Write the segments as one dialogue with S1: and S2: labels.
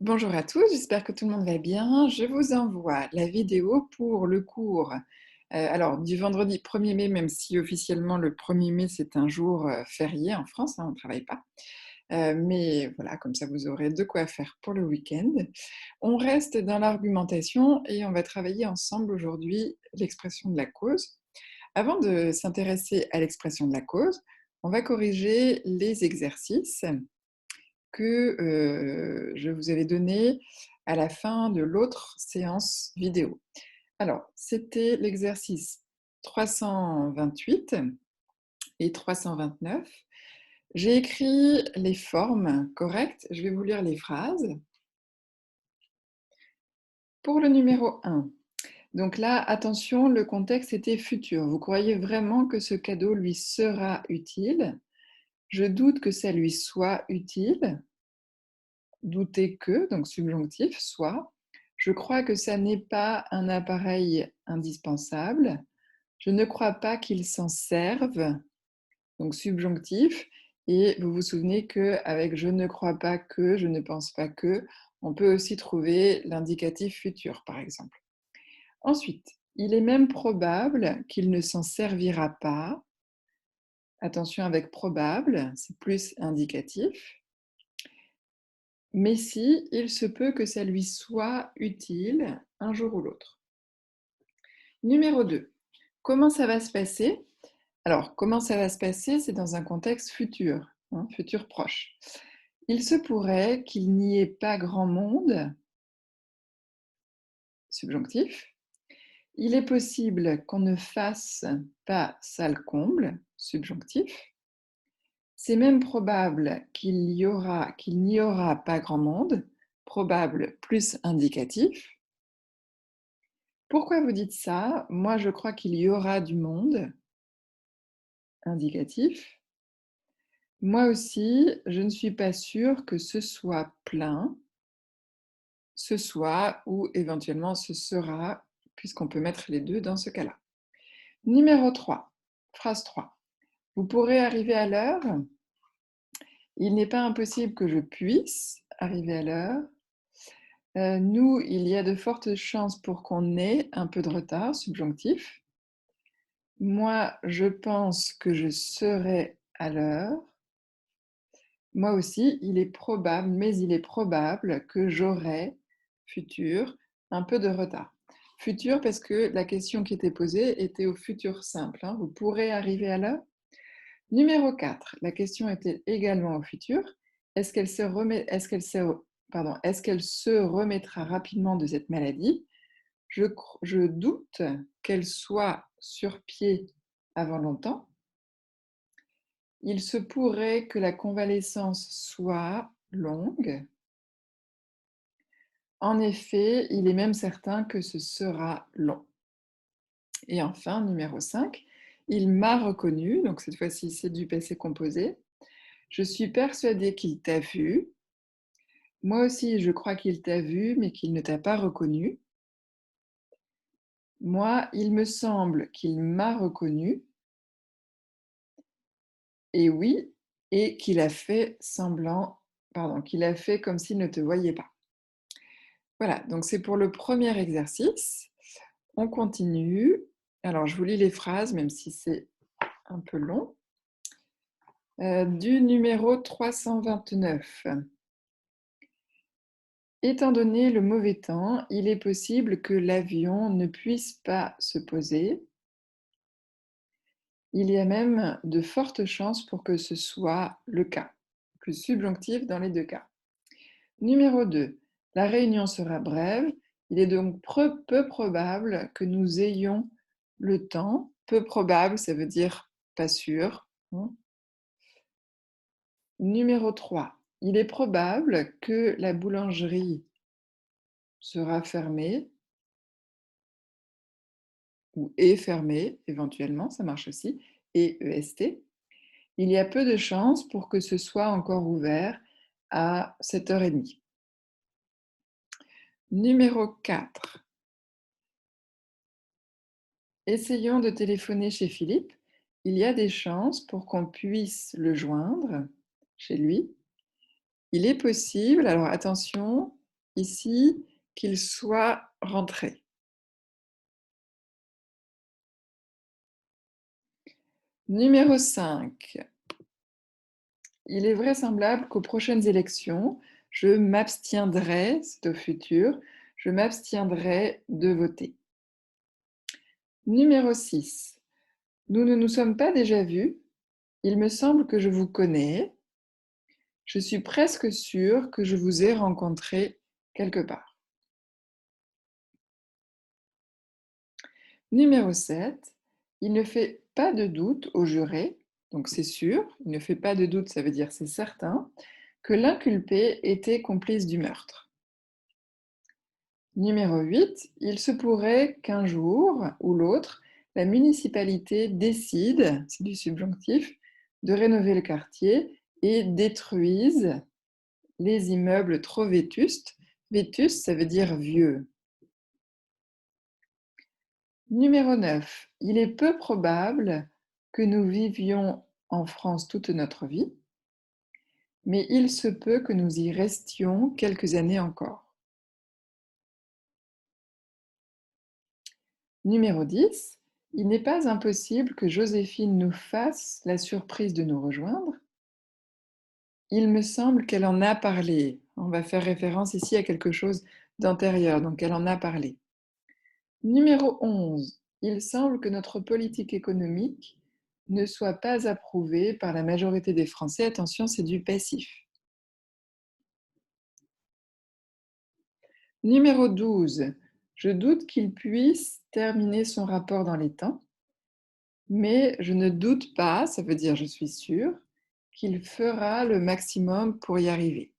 S1: Bonjour à tous, j'espère que tout le monde va bien. Je vous envoie la vidéo pour le cours, alors du vendredi 1er mai, même si officiellement le 1er mai c'est un jour, férié en France, hein, on ne travaille pas. Mais voilà, comme ça vous aurez de quoi faire pour le week-end. On reste dans l'argumentation et on va travailler ensemble aujourd'hui l'expression de la cause. Avant de s'intéresser à l'expression de la cause, on va corriger les exercices que je vous avais donné à la fin de l'autre séance vidéo. Alors, c'était l'exercice 328 et 329. J'ai écrit les formes correctes, je vais vous lire les phrases. Pour le numéro 1, donc là, attention, le contexte était futur. Vous croyez vraiment que ce cadeau lui sera utile? Je doute que ça lui soit utile. Douter que, donc subjonctif, soit. Je crois que ça n'est pas un appareil indispensable. Je ne crois pas qu'il s'en serve, donc subjonctif. Et vous vous souvenez qu'avec je ne crois pas que, je ne pense pas que, on peut aussi trouver l'indicatif futur, par exemple. Ensuite, il est même probable qu'il ne s'en servira pas. Attention avec probable, c'est plus indicatif. Mais si, il se peut que ça lui soit utile un jour ou l'autre. Numéro 2. Comment ça va se passer? Alors, comment ça va se passer? C'est dans un contexte futur, hein, futur proche. Il se pourrait qu'il n'y ait pas grand monde, subjonctif. Il est possible qu'on ne fasse pas salle comble, subjonctif. C'est même probable qu'il n'y aura pas grand monde, probable plus indicatif. Pourquoi vous dites ça? Moi, je crois qu'il y aura du monde, indicatif. Moi aussi, je ne suis pas sûre que ce soit plein, ce soit ou éventuellement ce sera, puisqu'on peut mettre les deux dans ce cas-là. Numéro 3, phrase 3. Vous pourrez arriver à l'heure. Il n'est pas impossible que je puisse arriver à l'heure. Nous, il y a de fortes chances pour qu'on ait un peu de retard, subjonctif. Moi, je pense que je serai à l'heure. Moi aussi, il est probable, mais il est probable que j'aurai, futur, un peu de retard. Futur parce que la question qui était posée était au futur simple, hein. Vous pourrez arriver à l'heure. Numéro 4, la question était également au futur. Est-ce qu'elle se remettra rapidement de cette maladie? Je doute qu'elle soit sur pied avant longtemps. Il se pourrait que la convalescence soit longue. En effet, il est même certain que ce sera long. Et enfin, numéro 5, il m'a reconnu, donc cette fois-ci c'est du passé composé. Je suis persuadée qu'il t'a vu. Moi aussi, je crois qu'il t'a vu, mais qu'il ne t'a pas reconnu. Moi, il me semble qu'il m'a reconnu. Et oui, et qu'il a fait semblant, qu'il a fait comme s'il ne te voyait pas. Voilà, donc c'est pour le premier exercice. On continue. Alors, je vous lis les phrases, même si c'est un peu long. Du numéro 329. Étant donné le mauvais temps, il est possible que l'avion ne puisse pas se poser. Il y a même de fortes chances pour que ce soit le cas. Plus subjonctif dans les deux cas. Numéro 2. La réunion sera brève. Il est donc peu probable que nous ayons le temps. Peu probable, ça veut dire pas sûr. Numéro 3. Il est probable que la boulangerie sera fermée ou est fermée, éventuellement, ça marche aussi, et EST. Il y a peu de chances pour que ce soit encore ouvert à 7h30. Numéro 4. Essayons de téléphoner chez Philippe. Il y a des chances pour qu'on puisse le joindre chez lui. Il est possible, alors attention, ici qu'il soit rentré. Numéro 5. Il est vraisemblable qu'aux prochaines élections, je m'abstiendrai, c'est au futur, je m'abstiendrai de voter. Numéro 6. Nous ne nous sommes pas déjà vus. Il me semble que je vous connais. Je suis presque sûre que je vous ai rencontré quelque part. Numéro 7. Il ne fait pas de doute au juré, donc c'est sûr, il ne fait pas de doute, ça veut dire c'est certain, que l'inculpé était complice du meurtre. Numéro 8. Il se pourrait qu'un jour ou l'autre, la municipalité décide, c'est du subjonctif, de rénover le quartier et détruise les immeubles trop vétustes. Vétustes, ça veut dire vieux. Numéro 9. Il est peu probable que nous vivions en France toute notre vie, mais il se peut que nous y restions quelques années encore. Numéro 10. Il n'est pas impossible que Joséphine nous fasse la surprise de nous rejoindre. Il me semble qu'elle en a parlé. On va faire référence ici à quelque chose d'antérieur, donc elle en a parlé. Numéro 11. Il semble que notre politique économique ne soit pas approuvée par la majorité des Français. Attention, c'est du passif. Numéro 12. Je doute qu'il puisse terminer son rapport dans les temps, mais je ne doute pas, ça veut dire je suis sûre, qu'il fera le maximum pour y arriver.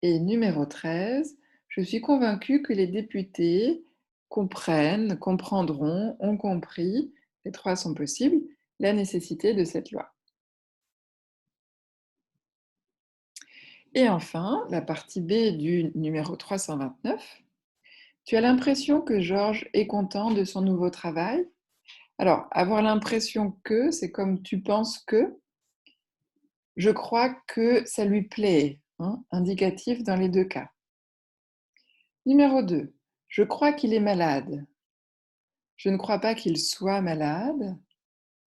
S1: Et numéro 13, je suis convaincue que les députés comprendront, ont compris, les trois sont possibles, la nécessité de cette loi. Et enfin, la partie B du numéro 329. Tu as l'impression que Georges est content de son nouveau travail? Alors, avoir l'impression que, c'est comme tu penses que. Je crois que ça lui plaît, hein, indicatif dans les deux cas. Numéro 2. Je crois qu'il est malade. Je ne crois pas qu'il soit malade,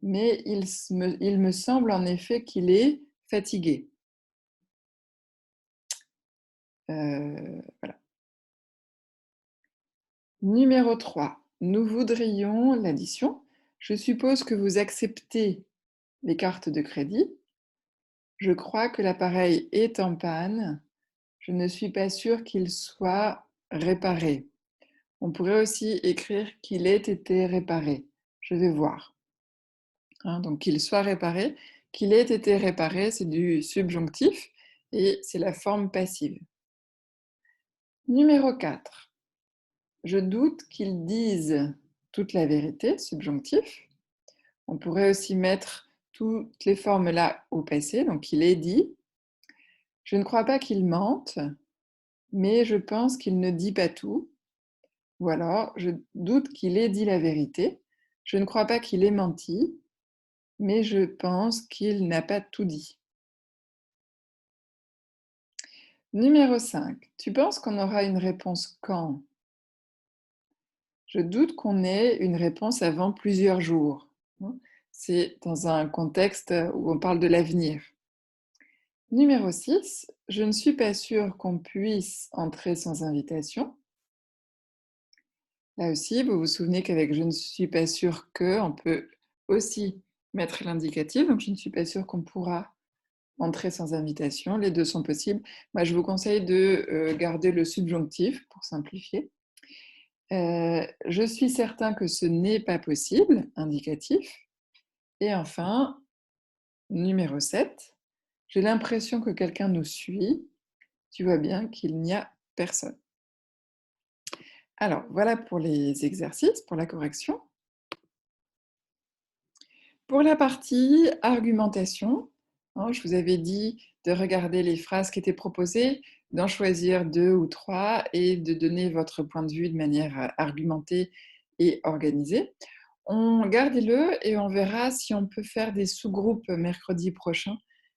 S1: mais il me semble en effet qu'il est fatigué. Voilà. Numéro 3. Nous voudrions l'addition. Je suppose que vous acceptez les cartes de crédit. Je crois que l'appareil est en panne. Je ne suis pas sûre qu'il soit réparé. On pourrait aussi écrire qu'il ait été réparé. Je vais voir. Hein, donc qu'il soit réparé. Qu'il ait été réparé, c'est du subjonctif et c'est la forme passive. Numéro 4. Je doute qu'il dise toute la vérité, subjonctif. On pourrait aussi mettre toutes les formes là au passé, donc qu'il ait dit. Je ne crois pas qu'il mente, mais je pense qu'il ne dit pas tout. Ou alors, je doute qu'il ait dit la vérité. Je ne crois pas qu'il ait menti, mais je pense qu'il n'a pas tout dit. Numéro 5. Tu penses qu'on aura une réponse quand? Je doute qu'on ait une réponse avant plusieurs jours. C'est dans un contexte où on parle de l'avenir. Numéro 6. Je ne suis pas sûre qu'on puisse entrer sans invitation. Là aussi, vous vous souvenez qu'avec je ne suis pas sûre que, on peut aussi mettre l'indicatif. Donc, je ne suis pas sûre qu'on pourra entrer sans invitation. Les deux sont possibles. Moi, je vous conseille de garder le subjonctif pour simplifier. Je suis certain que ce n'est pas possible, indicatif. Et enfin, numéro 7, j'ai l'impression que quelqu'un nous suit. Tu vois bien qu'il n'y a personne. Alors, voilà pour les exercices, pour la correction. Pour la partie argumentation, hein, je vous avais dit de regarder les phrases qui étaient proposées, d'en choisir 2 ou 3 et de donner votre point de vue de manière argumentée et organisée. Gardez-le et on verra si on peut faire des sous-groupes mercredi prochain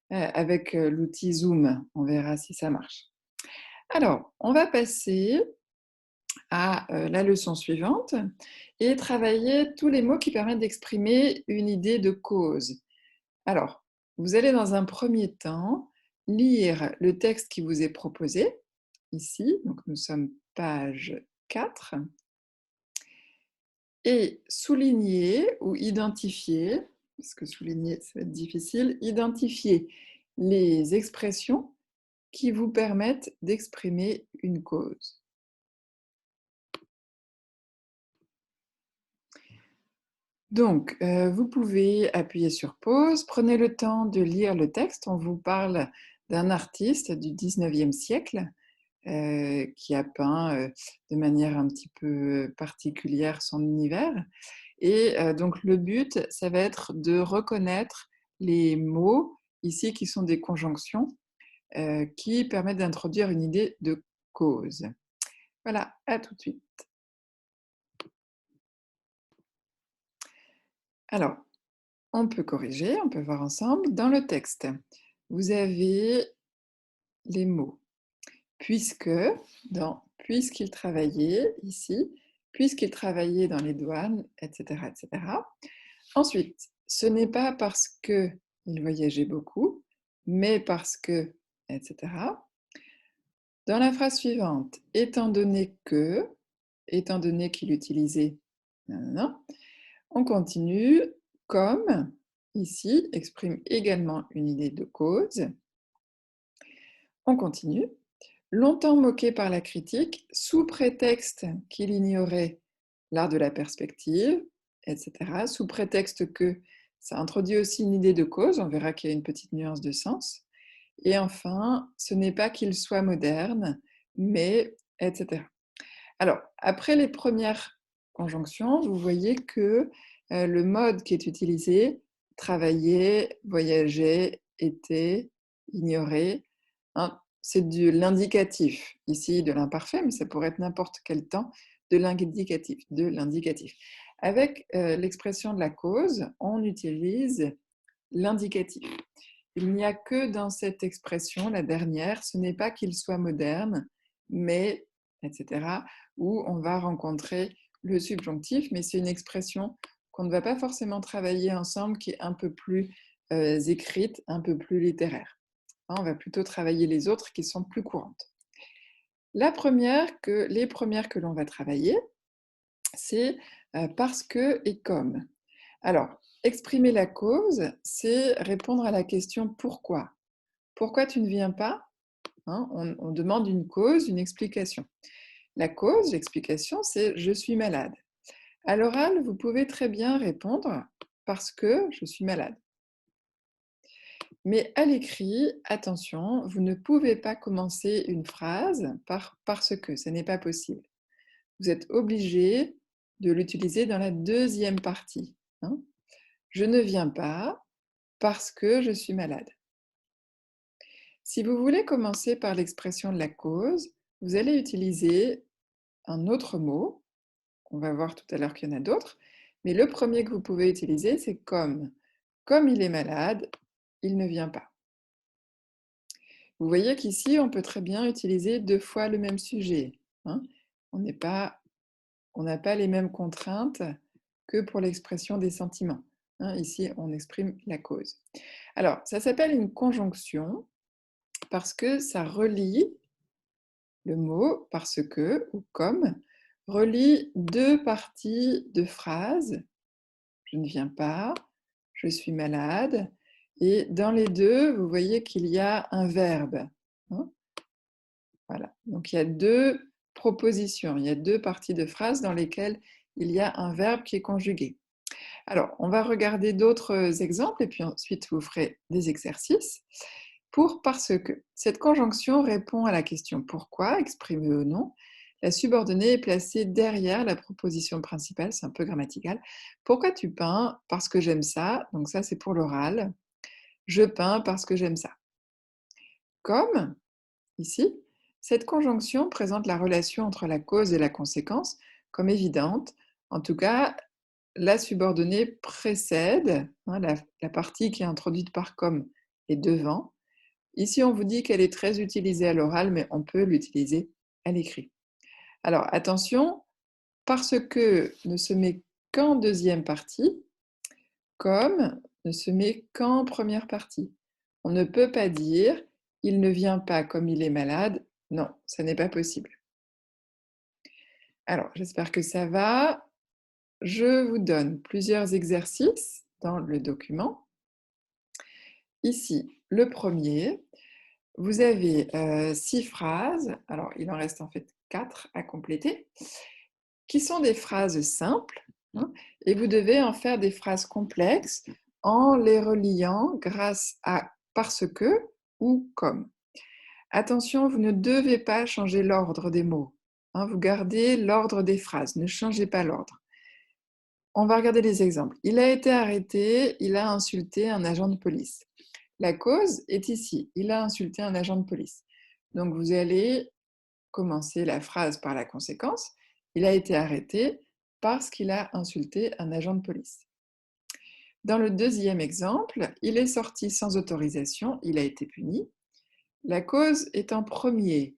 S1: avec l'outil Zoom. On verra si ça marche. Alors, on va passer à la leçon suivante et travailler tous les mots qui permettent d'exprimer une idée de cause. Alors, vous allez dans un premier temps lire le texte qui vous est proposé, ici, donc nous sommes page 4, et souligner ou identifier, parce que souligner ça va être difficile, identifier les expressions qui vous permettent d'exprimer une cause. Donc, vous pouvez appuyer sur pause, prenez le temps de lire le texte. On vous parle d'un artiste du 19e siècle, qui a peint, de manière un petit peu particulière son univers et donc le but, ça va être de reconnaître les mots, ici, qui sont des conjonctions, qui permettent d'introduire une idée de cause. Voilà, à tout de suite. Alors, on peut corriger, on peut voir ensemble. Dans le texte, vous avez les mots puisque, dans puisqu'il travaillait, ici, puisqu'il travaillait dans les douanes, etc., etc. Ensuite, ce n'est pas parce qu'il voyageait beaucoup, mais parce que, etc. Dans la phrase suivante, étant donné qu'il utilisait, nanana, on continue, comme, ici, exprime également une idée de cause. On continue. Longtemps moqué par la critique, sous prétexte qu'il ignorait l'art de la perspective, etc., sous prétexte que ça introduit aussi une idée de cause, on verra qu'il y a une petite nuance de sens. Et enfin, ce n'est pas qu'il soit moderne, mais, etc. Alors, après les premières conjonctions, vous voyez que le mode qui est utilisé, travailler, voyager, était, ignorer, hein, c'est de l'indicatif, ici de l'imparfait, mais ça pourrait être n'importe quel temps, de l'indicatif. Avec l'expression de la cause, on utilise l'indicatif. Il n'y a que dans cette expression, la dernière, ce n'est pas qu'il soit moderne, mais, etc., où on va rencontrer le subjonctif, mais c'est une expression qu'on ne va pas forcément travailler ensemble, qui est un peu plus écrite, un peu plus littéraire. On va plutôt travailler les autres qui sont plus courantes. Les premières que l'on va travailler, c'est parce que et comme. Alors, exprimer la cause, c'est répondre à la question pourquoi. Pourquoi tu ne viens pas, hein, on demande une cause, une explication. La cause, l'explication, c'est je suis malade. À l'oral, vous pouvez très bien répondre parce que je suis malade. Mais à l'écrit, attention, vous ne pouvez pas commencer une phrase par parce que, ce n'est pas possible. Vous êtes obligé de l'utiliser dans la deuxième partie, hein. Je ne viens pas parce que je suis malade. Si vous voulez commencer par l'expression de la cause, vous allez utiliser un autre mot. On va voir tout à l'heure qu'il y en a d'autres, mais le premier que vous pouvez utiliser, c'est comme. Comme il est malade, il ne vient pas. Vous voyez qu'ici, on peut très bien utiliser 2 fois le même sujet, hein. On n'a pas les mêmes contraintes que pour l'expression des sentiments, hein. Ici, on exprime la cause. Alors, ça s'appelle une conjonction parce que ça relie le mot parce que ou comme relie 2 parties de phrases. Je ne viens pas, je suis malade et dans les 2, vous voyez qu'il y a un verbe, hein. Voilà, donc il y a 2 propositions, il y a 2 parties de phrases dans lesquelles il y a un verbe qui est conjugué. Alors, on va regarder d'autres exemples et puis ensuite vous ferez des exercices. Pour parce que. Cette conjonction répond à la question pourquoi, exprimée au nom. La subordonnée est placée derrière la proposition principale, c'est un peu grammatical. Pourquoi tu peins? Parce que j'aime ça. Donc ça, c'est pour l'oral. Je peins parce que j'aime ça. Comme, ici, cette conjonction présente la relation entre la cause et la conséquence comme évidente. En tout cas, la subordonnée précède, hein, la partie qui est introduite par comme est devant. Ici, on vous dit qu'elle est très utilisée à l'oral, mais on peut l'utiliser à l'écrit. Alors, attention, parce que ne se met qu'en deuxième partie, comme ne se met qu'en première partie. On ne peut pas dire il ne vient pas comme il est malade. Non, ça n'est pas possible. Alors, j'espère que ça va. Je vous donne plusieurs exercices dans le document. Ici, le premier, vous avez 6 phrases. Alors, il en reste en fait 4 à compléter, qui sont des phrases simples, hein, et vous devez en faire des phrases complexes en les reliant grâce à parce que ou comme. Attention, vous ne devez pas changer l'ordre des mots, hein, vous gardez l'ordre des phrases, ne changez pas l'ordre. On va regarder les exemples. Il a été arrêté, il a insulté un agent de police. La cause est ici, il a insulté un agent de police. Donc vous allez commencer la phrase par la conséquence. Il a été arrêté parce qu'il a insulté un agent de police. Dans le deuxième exemple, il est sorti sans autorisation, il a été puni. La cause est en premier.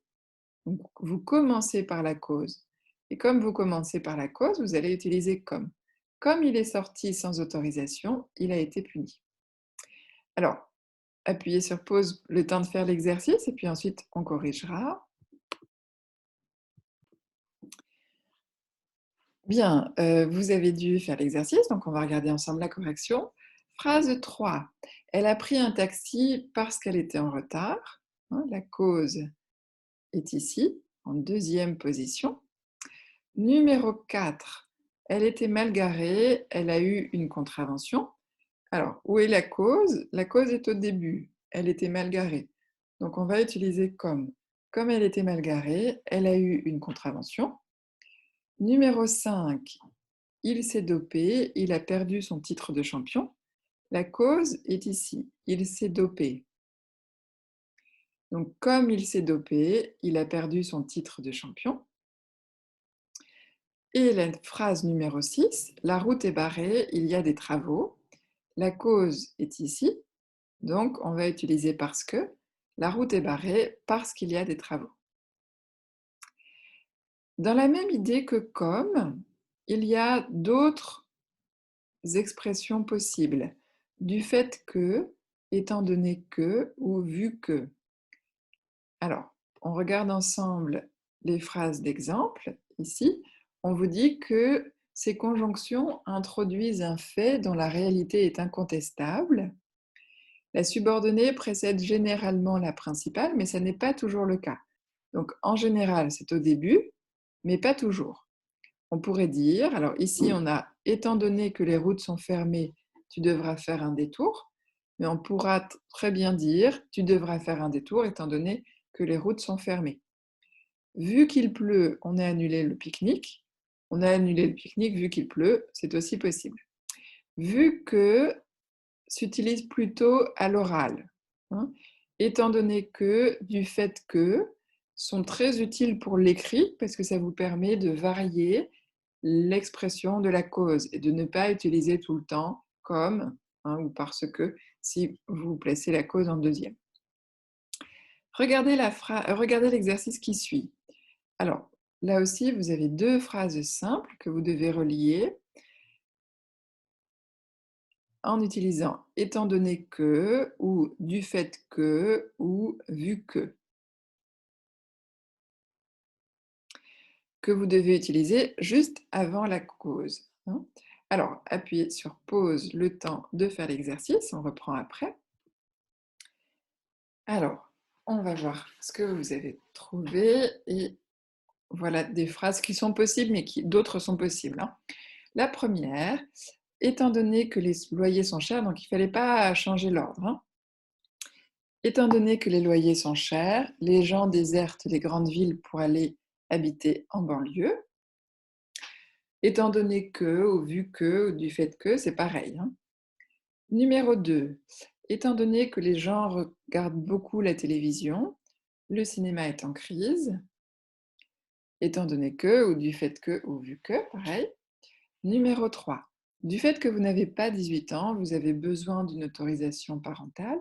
S1: Donc, vous commencez par la cause. Et comme vous commencez par la cause, vous allez utiliser comme. Comme il est sorti sans autorisation, il a été puni. Alors, appuyez sur pause le temps de faire l'exercice et puis ensuite on corrigera. Bien, vous avez dû faire l'exercice, donc on va regarder ensemble la correction. Phrase 3. Elle a pris un taxi parce qu'elle était en retard. Hein, la cause est ici, en deuxième position. Numéro 4. Elle était mal garée, elle a eu une contravention. Alors, où est la cause? La cause est au début. Elle était mal garée. Donc, on va utiliser comme. Comme elle était mal garée, elle a eu une contravention. Numéro 5. Il s'est dopé, il a perdu son titre de champion. La cause est ici. Il s'est dopé. Donc, comme il s'est dopé, il a perdu son titre de champion. Et la phrase numéro 6. La route est barrée, il y a des travaux. La cause est ici. Donc, on va utiliser parce que. La route est barrée parce qu'il y a des travaux. Dans la même idée que comme, il y a d'autres expressions possibles. Du fait que, étant donné que ou vu que. Alors, on regarde ensemble les phrases d'exemple. Ici, on vous dit que ces conjonctions introduisent un fait dont la réalité est incontestable. La subordonnée précède généralement la principale, mais ça n'est pas toujours le cas. Donc, en général, c'est au début, mais pas toujours. On pourrait dire, alors ici, on a « étant donné que les routes sont fermées, tu devras faire un détour », mais on pourra très bien dire « tu devras faire un détour étant donné que les routes sont fermées ». Vu qu'il pleut, on a annulé le pique-nique. On a annulé le pique-nique vu qu'il pleut, c'est aussi possible. Vu que s'utilise plutôt à l'oral, hein, étant donné que, du fait que, sont très utiles pour l'écrit parce que ça vous permet de varier l'expression de la cause et de ne pas utiliser tout le temps comme, hein, ou parce que si vous placez la cause en deuxième. Regardez l'exercice qui suit. Alors, là aussi, vous avez deux phrases simples que vous devez relier en utilisant étant donné que ou du fait que ou vu que vous devez utiliser juste avant la cause, hein. Alors, appuyez sur pause le temps de faire l'exercice, on reprend après. Alors, on va voir ce que vous avez trouvé et voilà des phrases qui sont possibles, mais d'autres sont possibles, hein. La première, étant donné que les loyers sont chers, donc il ne fallait pas changer l'ordre, hein. Étant donné que les loyers sont chers, les gens désertent les grandes villes pour aller habiter en banlieue. Étant donné que, ou vu que, ou du fait que, c'est pareil, hein. Numéro 2. Étant donné que les gens regardent beaucoup la télévision, le cinéma est en crise. Étant donné que, ou du fait que, ou vu que, pareil. Numéro 3. Du fait que vous n'avez pas 18 ans, vous avez besoin d'une autorisation parentale.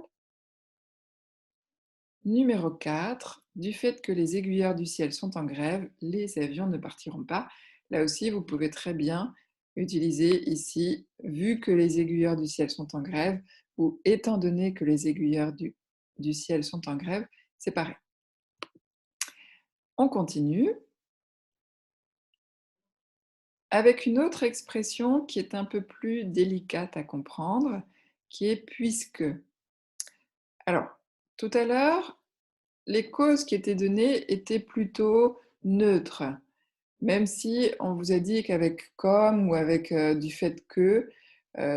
S1: Numéro 4, du fait que les aiguilleurs du ciel sont en grève, les avions ne partiront pas. Là aussi, vous pouvez très bien utiliser ici, vu que les aiguilleurs du ciel sont en grève, ou étant donné que les aiguilleurs du ciel sont en grève, c'est pareil. On continue avec une autre expression qui est un peu plus délicate à comprendre, qui est puisque. Alors, tout à l'heure, les causes qui étaient données étaient plutôt neutres. Même si on vous a dit qu'avec comme ou avec du fait que,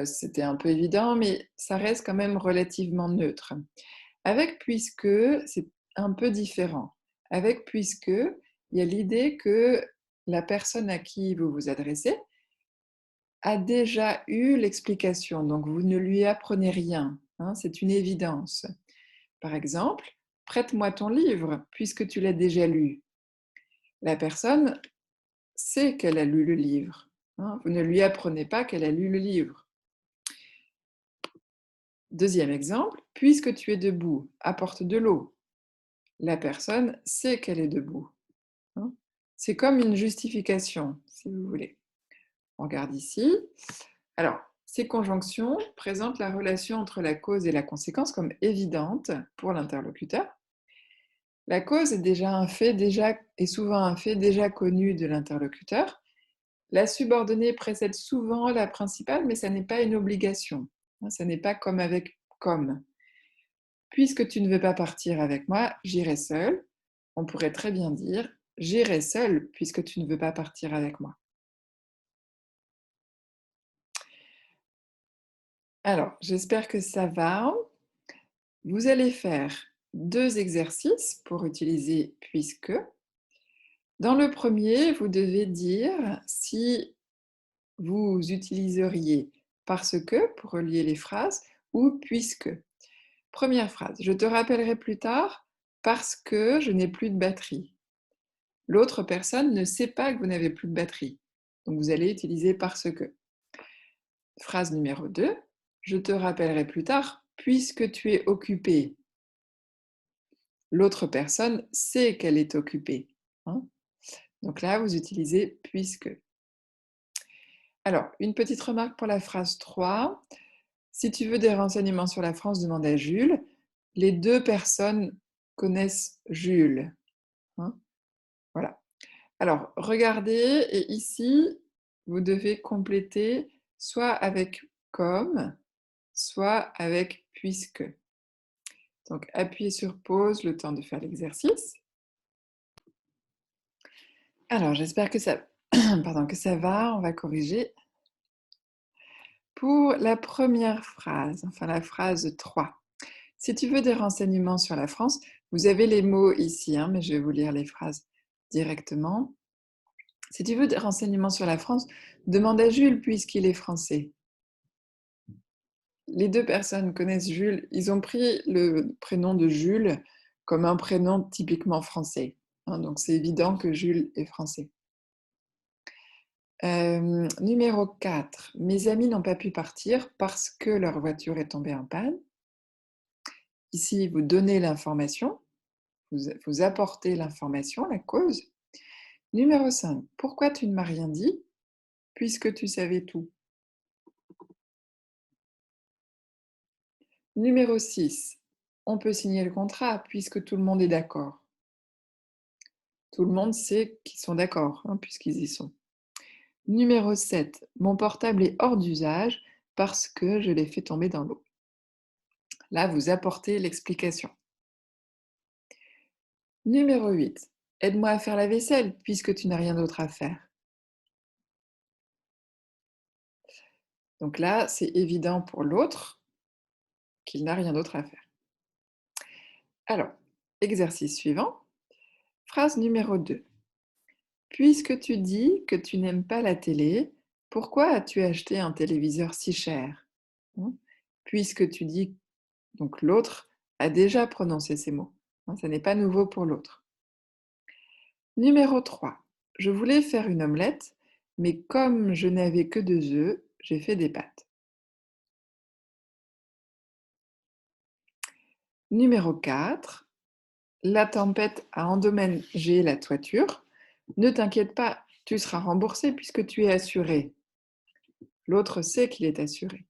S1: c'était un peu évident, mais ça reste quand même relativement neutre. Avec puisque, c'est un peu différent. Avec puisque, il y a l'idée que la personne à qui vous vous adressez a déjà eu l'explication, donc vous ne lui apprenez rien, hein, c'est une évidence. Par exemple, prête-moi ton livre puisque tu l'as déjà lu. La personne sait qu'elle a lu le livre, hein. Vous ne lui apprenez pas qu'elle a lu le livre. Deuxième exemple, puisque tu es debout, apporte de l'eau. La personne sait qu'elle est debout, hein. C'est comme une justification, si vous voulez. On regarde ici. Alors, ces conjonctions présentent la relation entre la cause et la conséquence comme évidente pour l'interlocuteur. La cause est souvent un fait déjà connu de l'interlocuteur. La subordonnée précède souvent la principale, mais ça n'est pas une obligation, hein, ça n'est pas comme avec comme. Puisque tu ne veux pas partir avec moi, j'irai seul. On pourrait très bien dire j'irai seul puisque tu ne veux pas partir avec moi. Alors, j'espère que ça va. Vous allez faire 2 exercices pour utiliser puisque. Dans le premier, vous devez dire si vous utiliseriez parce que pour relier les phrases ou puisque. Première phrase, je te rappellerai plus tard parce que je n'ai plus de batterie. L'autre personne ne sait pas que vous n'avez plus de batterie. Donc vous allez utiliser parce que. Phrase numéro 2, je te rappellerai plus tard puisque tu es occupé. L'autre personne sait qu'elle est occupée, hein. Donc là, vous utilisez puisque. Alors, une petite remarque pour la phrase 3. Si tu veux des renseignements sur la France, demande à Jules. Les 2 personnes connaissent Jules, hein. Voilà. Alors, regardez, et ici, vous devez compléter soit avec comme, soit avec puisque. Donc, appuyez sur pause le temps de faire l'exercice. Alors, j'espère que ça, pardon, que ça va. On va corriger. Pour la première phrase, enfin la phrase 3. Si tu veux des renseignements sur la France, vous avez les mots ici, hein, mais je vais vous lire les phrases directement. Si tu veux des renseignements sur la France, demande à Jules puisqu'il est français. Les 2 personnes connaissent Jules. Ils ont pris le prénom de Jules comme un prénom typiquement français, hein, donc c'est évident que Jules est français. Numéro 4. Mes amis n'ont pas pu partir parce que leur voiture est tombée en panne. Ici, vous donnez l'information, vous apportez l'information, la cause. Numéro 5. Pourquoi tu ne m'as rien dit puisque tu savais tout? Numéro 6. On peut signer le contrat puisque tout le monde est d'accord. Tout le monde sait qu'ils sont d'accord, hein, puisqu'ils y sont. Numéro 7. Mon portable est hors d'usage parce que je l'ai fait tomber dans l'eau. Là, vous apportez l'explication. Numéro 8. Aide-moi à faire la vaisselle puisque tu n'as rien d'autre à faire. Donc là, c'est évident pour l'autre qu'il n'a rien d'autre à faire. Alors, exercice suivant. Phrase numéro 2. Puisque tu dis que tu n'aimes pas la télé, pourquoi as-tu acheté un téléviseur si cher? Hein. Puisque tu dis, donc l'autre a déjà prononcé ces mots, hein, ça n'est pas nouveau pour l'autre. Numéro 3. Je voulais faire une omelette, mais comme je n'avais que 2 œufs, j'ai fait des pâtes. Numéro 4. la tempête a endommagé la toiture. Ne t'inquiète pas, tu seras remboursé puisque tu es assuré. L'autre sait qu'il est assuré.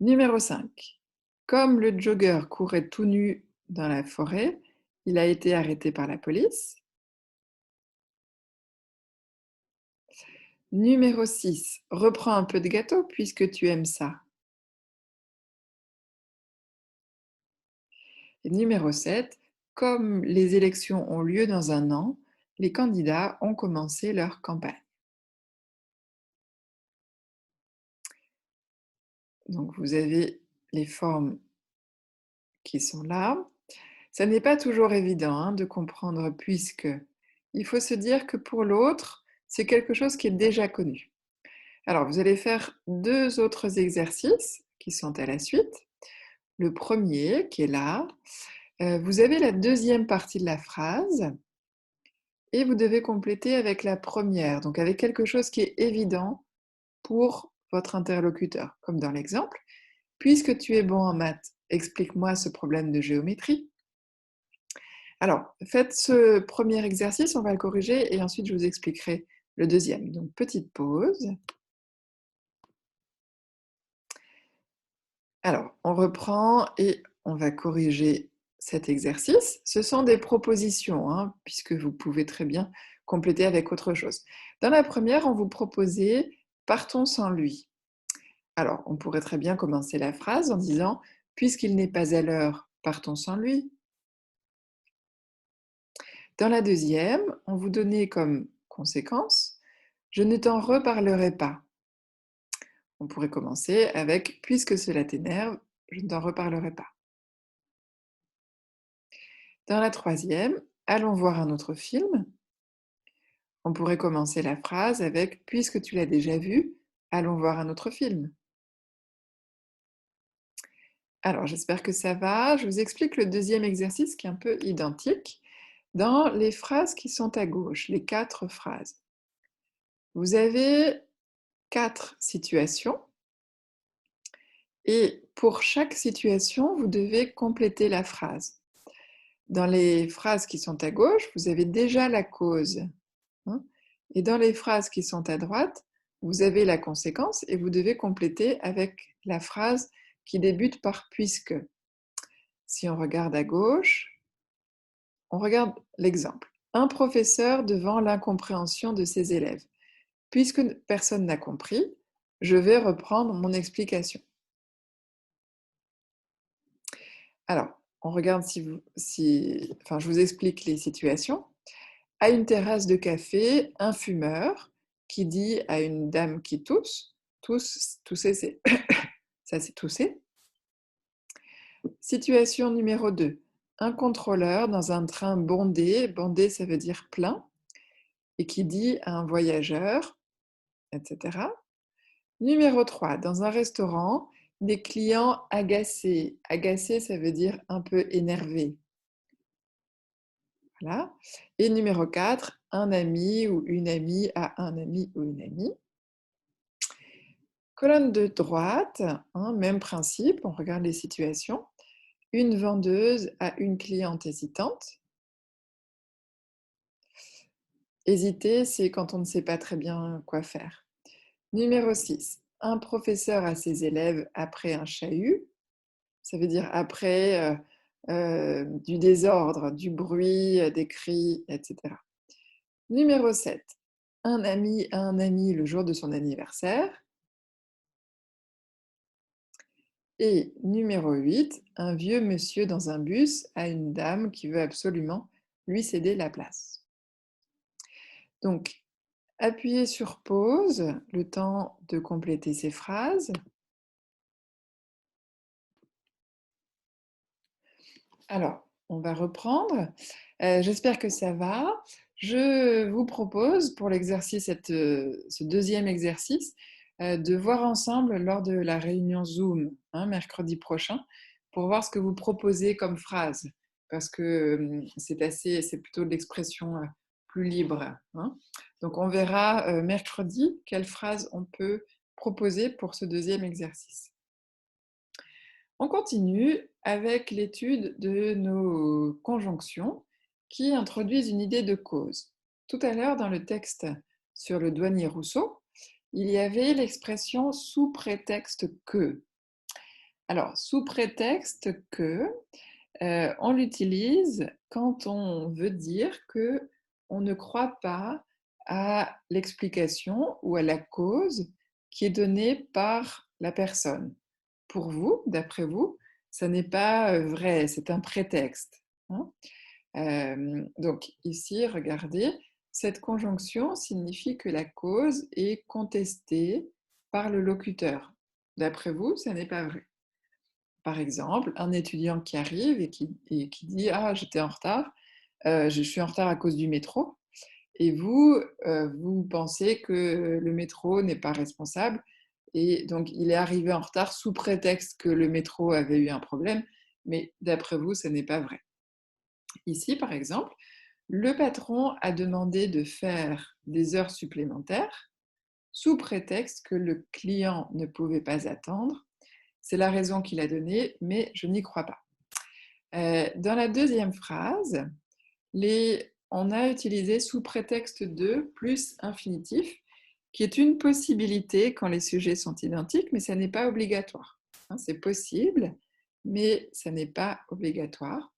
S1: Numéro 5. Comme le jogger courait tout nu dans la forêt, il a été arrêté par la police. Numéro 6. Reprends un peu de gâteau puisque tu aimes ça. Et numéro 7. Comme les élections ont lieu dans un an, les candidats ont commencé leur campagne. Donc vous avez les formes qui sont là. Ça n'est pas toujours évident de comprendre puisque il faut se dire que pour l'autre, c'est quelque chose qui est déjà connu. Alors, vous allez faire 2 autres exercices qui sont à la suite. Le premier, qui est là, vous avez la deuxième partie de la phrase et vous devez compléter avec la première, donc avec quelque chose qui est évident pour votre interlocuteur, comme dans l'exemple. Puisque tu es bon en maths, explique-moi ce problème de géométrie. Alors, faites ce premier exercice, on va le corriger et ensuite je vous expliquerai le deuxième. Donc, petite pause. Alors, on reprend et on va corriger cet exercice. Ce sont des propositions, puisque vous pouvez très bien compléter avec autre chose. Dans la première, on vous proposait « Partons sans lui ». Alors, on pourrait très bien commencer la phrase en disant « Puisqu'il n'est pas à l'heure, partons sans lui ». Dans la deuxième, on vous donnait comme conséquence « Je ne t'en reparlerai pas ». On pourrait commencer avec « Puisque cela t'énerve, je ne t'en reparlerai pas ». Dans la troisième, allons voir un autre film. On pourrait commencer la phrase avec puisque tu l'as déjà vu, allons voir un autre film. Alors, j'espère que ça va. Je vous explique le deuxième exercice qui est un peu identique. Dans les phrases qui sont à gauche, les 4 phrases, vous avez 4 situations et pour chaque situation, vous devez compléter la phrase. Dans les phrases qui sont à gauche, vous avez déjà la cause. Et dans les phrases qui sont à droite, vous avez la conséquence et vous devez compléter avec la phrase qui débute par puisque. Si on regarde à gauche, on regarde l'exemple. Un professeur devant l'incompréhension de ses élèves. Puisque personne n'a compris, je vais reprendre mon explication. Alors, on regarde je vous explique les situations. À une terrasse de café, un fumeur qui dit à une dame qui tousse, tousser c'est ça c'est tousser. Situation numéro 2, un contrôleur dans un train bondé, bondé ça veut dire plein, et qui dit à un voyageur, etc. Numéro 3, dans un restaurant, des clients agacés. Agacés, ça veut dire un peu énervé. Voilà. Et numéro 4, un ami ou une amie à un ami ou une amie. Colonne de droite, même principe, on regarde les situations. Une vendeuse à une cliente hésitante. Hésiter, c'est quand on ne sait pas très bien quoi faire. Numéro 6, un professeur à ses élèves après un chahut. Ça veut dire après du désordre, du bruit, des cris, etc. Numéro 7, un ami à un ami le jour de son anniversaire. Et numéro 8, un vieux monsieur dans un bus à une dame qui veut absolument lui céder la place. Donc, appuyez sur pause, le temps de compléter ces phrases. Alors, on va reprendre. J'espère que ça va. Je vous propose pour l'exercice, ce deuxième exercice, de voir ensemble lors de la réunion Zoom, mercredi prochain, pour voir ce que vous proposez comme phrase, parce que c'est plutôt de l'expression plus libre. Donc, on verra mercredi quelle phrase on peut proposer pour ce deuxième exercice. On continue avec l'étude de nos conjonctions qui introduisent une idée de cause. Tout à l'heure, dans le texte sur le douanier Rousseau, il y avait l'expression sous prétexte que. Alors, sous prétexte que, on l'utilise quand on veut dire que on ne croit pas à l'explication ou à la cause qui est donnée par la personne. Pour vous, d'après vous, ça n'est pas vrai, c'est un prétexte, hein. Donc ici, regardez, cette conjonction signifie que la cause est contestée par le locuteur. D'après vous, ça n'est pas vrai. Par exemple, un étudiant qui arrive et qui dit: «Ah, j'étais en retard, je suis en retard à cause du métro», et vous, vous pensez que le métro n'est pas responsable et donc il est arrivé en retard sous prétexte que le métro avait eu un problème, mais d'après vous, ce n'est pas vrai. Ici, par exemple, le patron a demandé de faire des heures supplémentaires sous prétexte que le client ne pouvait pas attendre. C'est la raison qu'il a donnée, mais je n'y crois pas. Dans la deuxième phrase, on a utilisé sous prétexte de plus infinitif, qui est une possibilité quand les sujets sont identiques, mais ça n'est pas obligatoire, hein. C'est possible, mais ça n'est pas obligatoire.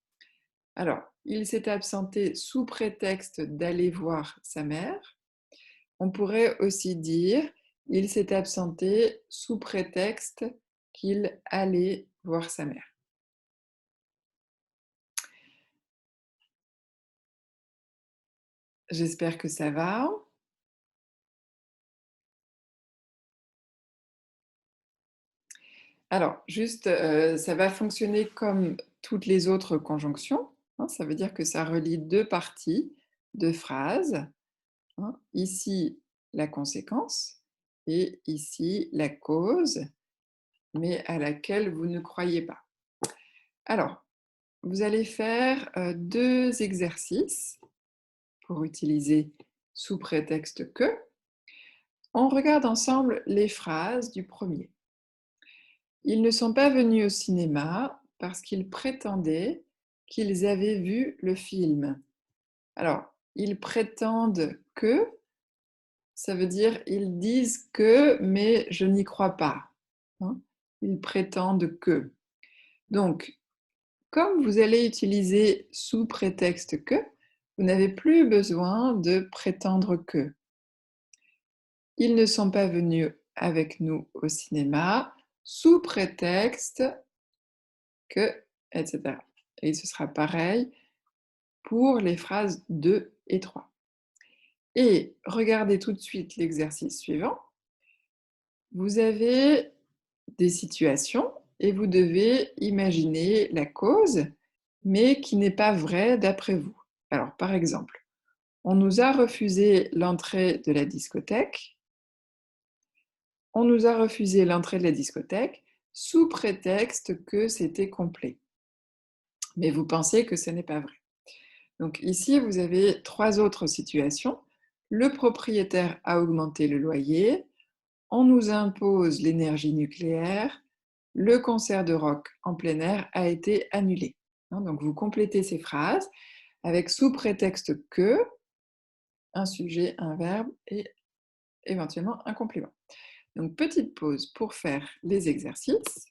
S1: Alors, il s'est absenté sous prétexte d'aller voir sa mère. On pourrait aussi dire, il s'est absenté sous prétexte qu'il allait voir sa mère. J'espère que ça va. Alors, juste, ça va fonctionner comme toutes les autres conjonctions, hein. Ça veut dire que ça relie 2 parties de phrases, hein. Ici, la conséquence et ici, la cause, mais à laquelle vous ne croyez pas. Alors, vous allez faire, 2 exercices pour utiliser sous prétexte que. On regarde ensemble les phrases du premier. Ils ne sont pas venus au cinéma parce qu'ils prétendaient qu'ils avaient vu le film. Alors, ils prétendent que, ça veut dire ils disent que, mais je n'y crois pas, hein. Ils prétendent que. Donc, comme vous allez utiliser sous prétexte que, vous n'avez plus besoin de prétendre que. Ils ne sont pas venus avec nous au cinéma sous prétexte que, etc. Et ce sera pareil pour les phrases 2 et 3. Et regardez tout de suite l'exercice suivant. Vous avez des situations et vous devez imaginer la cause, mais qui n'est pas vraie d'après vous. Alors, par exemple, on nous a refusé l'entrée de la discothèque. On nous a refusé l'entrée de la discothèque sous prétexte que c'était complet. Mais vous pensez que ce n'est pas vrai. Donc ici, vous avez 3 autres situations. Le propriétaire a augmenté le loyer, on nous impose l'énergie nucléaire, le concert de rock en plein air a été annulé. Donc vous complétez ces phrases avec sous prétexte que, un sujet, un verbe et éventuellement un complément. Donc petite pause pour faire les exercices.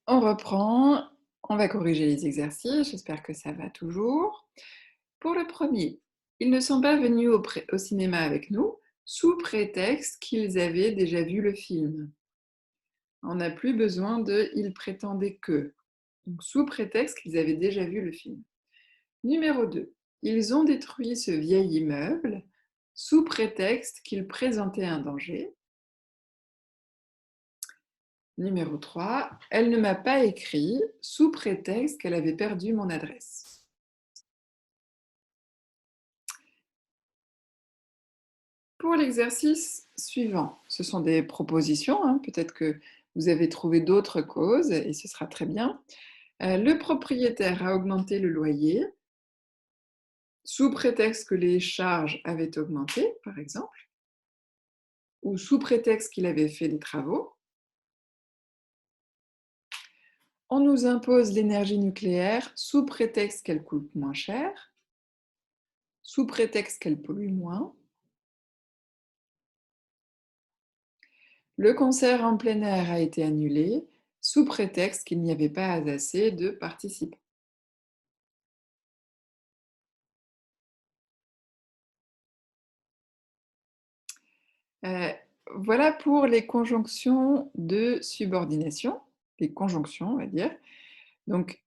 S1: On reprend, on va corriger les exercices, j'espère que ça va toujours. Pour le premier, ils ne sont pas venus au cinéma avec nous sous prétexte qu'ils avaient déjà vu le film. On n'a plus besoin de ils prétendaient que. Donc, sous prétexte qu'ils avaient déjà vu le film. Numéro 2, ils ont détruit ce vieil immeuble sous prétexte qu'il présentait un danger. Numéro 3, elle ne m'a pas écrit sous prétexte qu'elle avait perdu mon adresse. Pour l'exercice suivant, ce sont des propositions, hein, peut-être que vous avez trouvé d'autres causes et ce sera très bien. Le propriétaire a augmenté le loyer sous prétexte que les charges avaient augmenté, par exemple, ou sous prétexte qu'il avait fait des travaux. On nous impose l'énergie nucléaire sous prétexte qu'elle coûte moins cher, sous prétexte qu'elle pollue moins. Le concert en plein air a été annulé sous prétexte qu'il n'y avait pas assez de participants. Euh, voilà pour les conjonctions de subordination, les conjonctions, on va dire. Donc,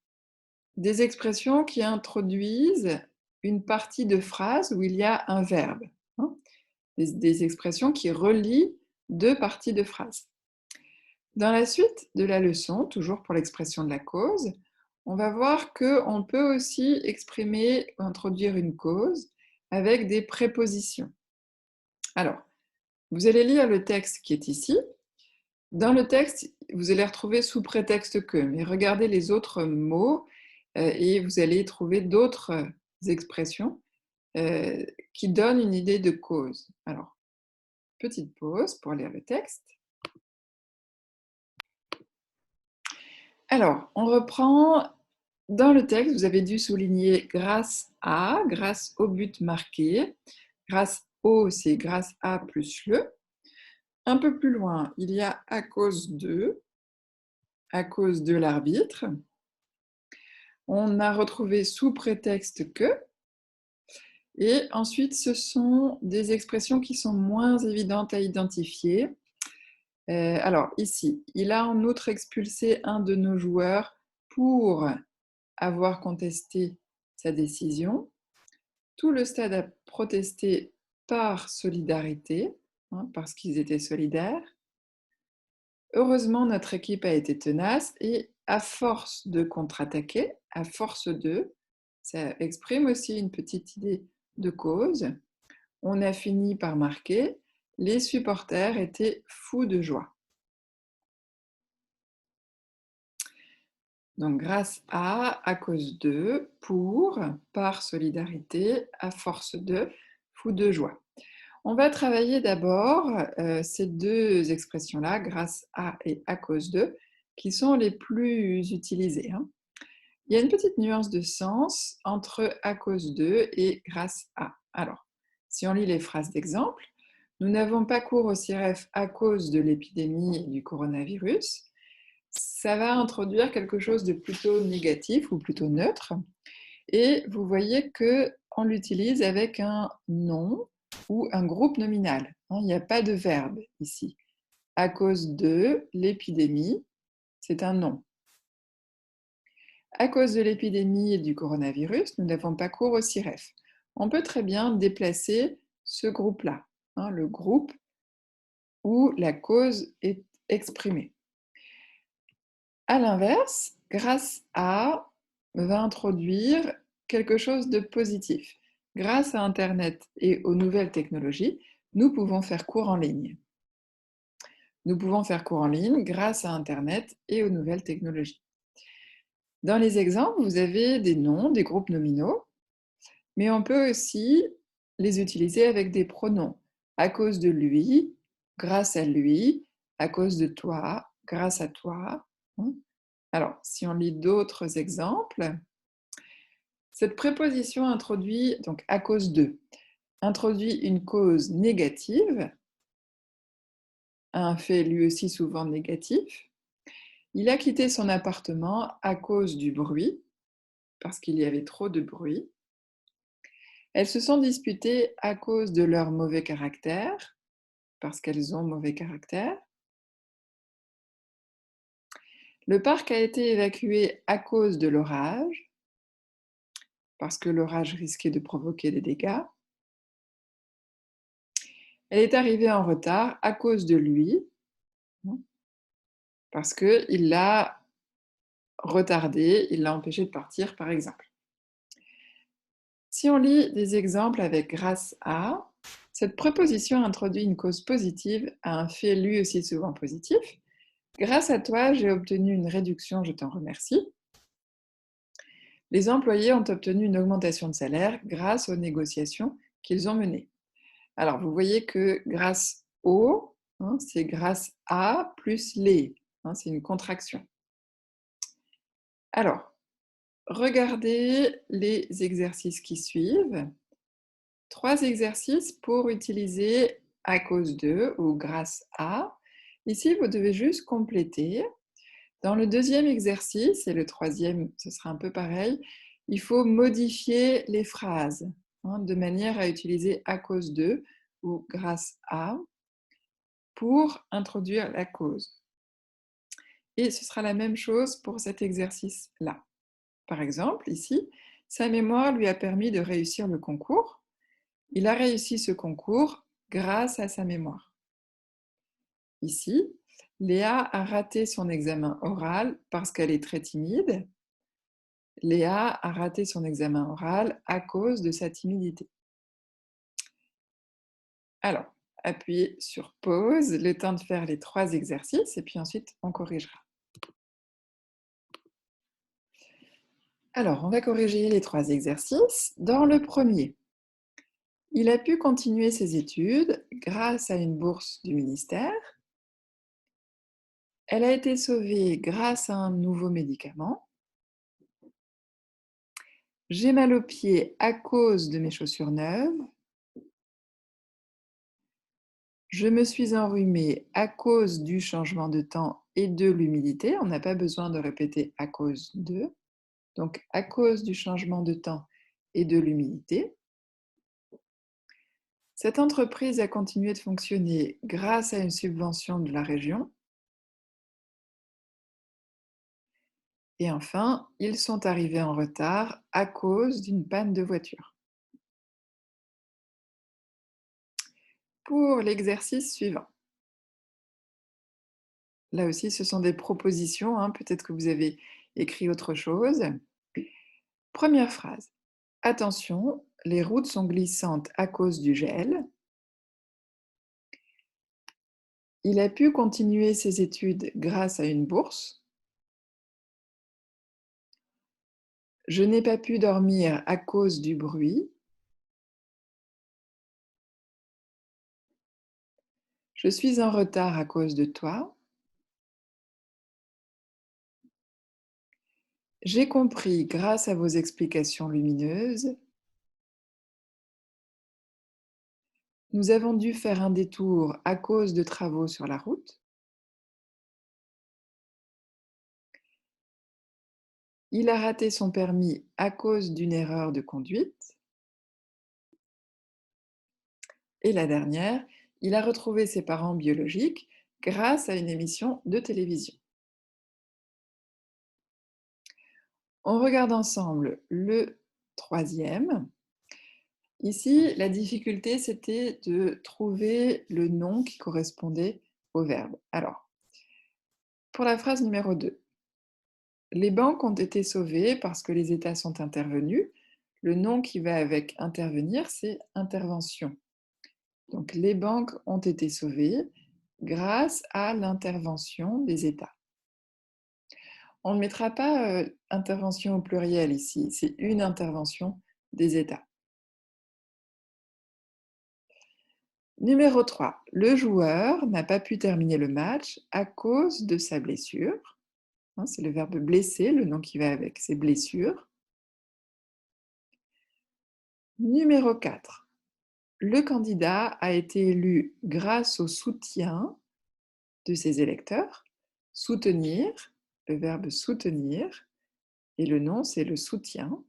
S1: des expressions qui introduisent une partie de phrase où il y a un verbe, hein. Des expressions qui relient deux parties de phrase. Dans la suite de la leçon, toujours pour l'expression de la cause, on va voir qu'on peut aussi exprimer ou introduire une cause avec des prépositions. Alors, vous allez lire le texte qui est ici. Dans le texte, vous allez retrouver sous prétexte que, mais regardez les autres mots et vous allez trouver d'autres expressions qui donnent une idée de cause. Alors, petite pause pour lire le texte. Alors, on reprend dans le texte, vous avez dû souligner grâce à, grâce au but marqué. Grâce au, c'est grâce à plus le. Un peu plus loin, il y a à cause de l'arbitre. On a retrouvé sous prétexte que. Et ensuite, ce sont des expressions qui sont moins évidentes à identifier. Alors, ici, il a en outre expulsé un de nos joueurs pour avoir contesté sa décision. Tout le stade a protesté par solidarité, hein, parce qu'ils étaient solidaires. Heureusement, notre équipe a été tenace et à force de contre-attaquer, à force de, ça exprime aussi une petite idée de cause, on a fini par marquer, les supporters étaient fous de joie. Donc grâce à cause de, pour, par solidarité, à force de, fou de joie. On va travailler d'abord ces deux expressions-là, grâce à et à cause de, qui sont les plus utilisées, hein. Il y a une petite nuance de sens entre à cause de et grâce à. Alors, si on lit les phrases d'exemple, nous n'avons pas cours au CIREF à cause de l'épidémie du coronavirus. Ça va introduire quelque chose de plutôt négatif ou plutôt neutre. Et vous voyez qu'on l'utilise avec un nom ou un groupe nominal. Il n'y a pas de verbe ici. À cause de l'épidémie, c'est un nom. À cause de l'épidémie du coronavirus, nous n'avons pas cours au CIREF. On peut très bien déplacer ce groupe-là, le groupe où la cause est exprimée. À l'inverse, grâce à va introduire quelque chose de positif. Grâce à Internet et aux nouvelles technologies, nous pouvons faire cours en ligne. Nous pouvons faire cours en ligne grâce à Internet et aux nouvelles technologies. Dans les exemples, vous avez des noms, des groupes nominaux, mais on peut aussi les utiliser avec des pronoms. À cause de lui, grâce à lui, à cause de toi, grâce à toi. Alors, si on lit d'autres exemples, cette préposition introduit, donc à cause de, introduit une cause négative, un fait lui aussi souvent négatif. Il a quitté son appartement à cause du bruit, parce qu'il y avait trop de bruit. Elles se sont disputées à cause de leur mauvais caractère, parce qu'elles ont mauvais caractère. Le parc a été évacué à cause de l'orage, parce que l'orage risquait de provoquer des dégâts. Elle est arrivée en retard à cause de lui, parce qu'il l'a retardé, il l'a empêché de partir, par exemple. Si on lit des exemples avec grâce à, cette préposition introduit une cause positive à un fait lui aussi souvent positif. Grâce à toi, j'ai obtenu une réduction, je t'en remercie. Les employés ont obtenu une augmentation de salaire grâce aux négociations qu'ils ont menées. Alors, vous voyez que grâce au, c'est grâce à plus les, c'est une contraction. Alors, regardez les exercices qui suivent. 3 exercices pour utiliser à cause de ou grâce à. Ici, vous devez juste compléter. Dans le deuxième exercice, et le troisième, ce sera un peu pareil, il faut modifier les phrases de manière à utiliser à cause de ou grâce à pour introduire la cause. Et ce sera la même chose pour cet exercice-là. Par exemple, ici, sa mémoire lui a permis de réussir le concours. Il a réussi ce concours grâce à sa mémoire. Ici, Léa a raté son examen oral parce qu'elle est très timide. Léa a raté son examen oral à cause de sa timidité. Alors, appuyez sur pause, le temps de faire les 3 exercices et puis ensuite on corrigera. Alors, on va corriger les 3 exercices. Dans le premier, il a pu continuer ses études grâce à une bourse du ministère. Elle a été sauvée grâce à un nouveau médicament. J'ai mal aux pieds à cause de mes chaussures neuves. Je me suis enrhumée à cause du changement de temps et de l'humidité. On n'a pas besoin de répéter à cause de. Donc, à cause du changement de temps et de l'humidité. Cette entreprise a continué de fonctionner grâce à une subvention de la région. Et enfin, ils sont arrivés en retard à cause d'une panne de voiture. Pour l'exercice suivant. Là aussi, ce sont des propositions, peut-être que vous avez écrit autre chose. Première phrase. Attention, les routes sont glissantes à cause du gel. Il a pu continuer ses études grâce à une bourse. Je n'ai pas pu dormir à cause du bruit. Je suis en retard à cause de toi. J'ai compris grâce à vos explications lumineuses. Nous avons dû faire un détour à cause de travaux sur la route. Il a raté son permis à cause d'une erreur de conduite. Et la dernière, il a retrouvé ses parents biologiques grâce à une émission de télévision. On regarde ensemble le troisième. Ici, la difficulté, c'était de trouver le nom qui correspondait au verbe. Alors, pour la phrase numéro 2, les banques ont été sauvées parce que les États sont intervenus. Le nom qui va avec intervenir, c'est intervention. Donc, les banques ont été sauvées grâce à l'intervention des États. On ne mettra pas intervention au pluriel ici, c'est une intervention des États. Numéro 3, le joueur n'a pas pu terminer le match à cause de sa blessure. C'est le verbe blesser, le nom qui va avec, c'est blessure. Numéro 4, le candidat a été élu grâce au soutien de ses électeurs. Soutenir, le verbe soutenir, et le nom, c'est le soutien.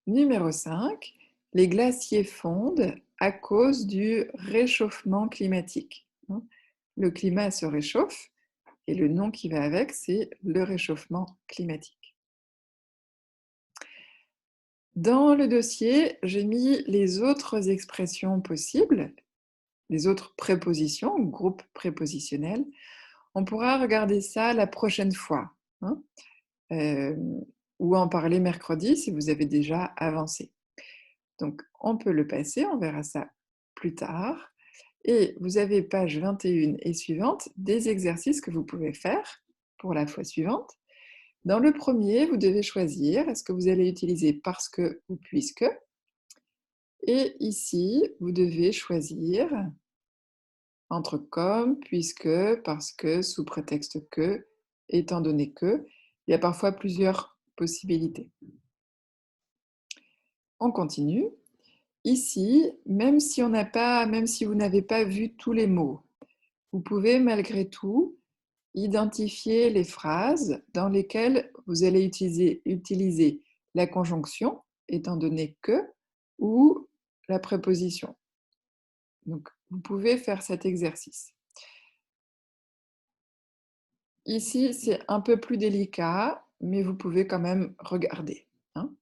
S1: Numéro 5, les glaciers fondent à cause du réchauffement climatique. Le climat se réchauffe et le nom qui va avec, c'est le réchauffement climatique. Dans le dossier, j'ai mis les autres expressions possibles, les autres prépositions, groupes prépositionnels. On pourra regarder ça la prochaine fois, ou en parler mercredi si vous avez déjà avancé. Donc, on peut le passer, on verra ça plus tard. Et vous avez page 21 et suivante des exercices que vous pouvez faire pour la fois suivante. Dans le premier, vous devez choisir est-ce que vous allez utiliser parce que ou puisque. Et ici, vous devez choisir entre comme, puisque, parce que, sous prétexte que, étant donné que. Il y a parfois plusieurs possibilités. On continue. Ici, même si vous n'avez pas vu tous les mots, vous pouvez malgré tout identifier les phrases dans lesquelles vous allez utiliser la conjonction, étant donné que, ou la préposition. Donc, vous pouvez faire cet exercice. Ici, c'est un peu plus délicat, mais vous pouvez quand même regarder, hein.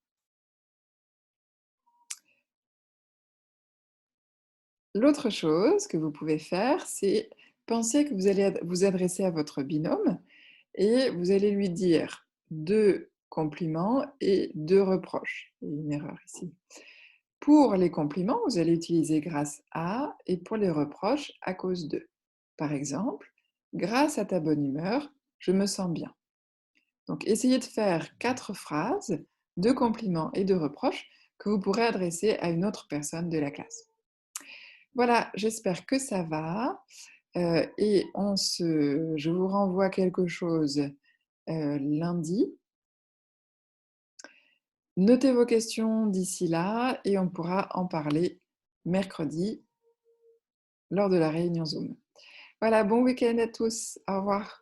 S1: L'autre chose que vous pouvez faire, c'est penser que vous allez vous adresser à votre binôme et vous allez lui dire 2 compliments et 2 reproches. Il y a une erreur ici. Pour les compliments, vous allez utiliser grâce à et pour les reproches, à cause de. Par exemple, grâce à ta bonne humeur, je me sens bien. Donc essayez de faire 4 phrases de compliments et de reproches que vous pourrez adresser à une autre personne de la classe. Voilà, j'espère que ça va. Et je vous renvoie quelque chose lundi. Notez vos questions d'ici là et on pourra en parler mercredi lors de la réunion Zoom. Voilà, bon week-end à tous. Au revoir.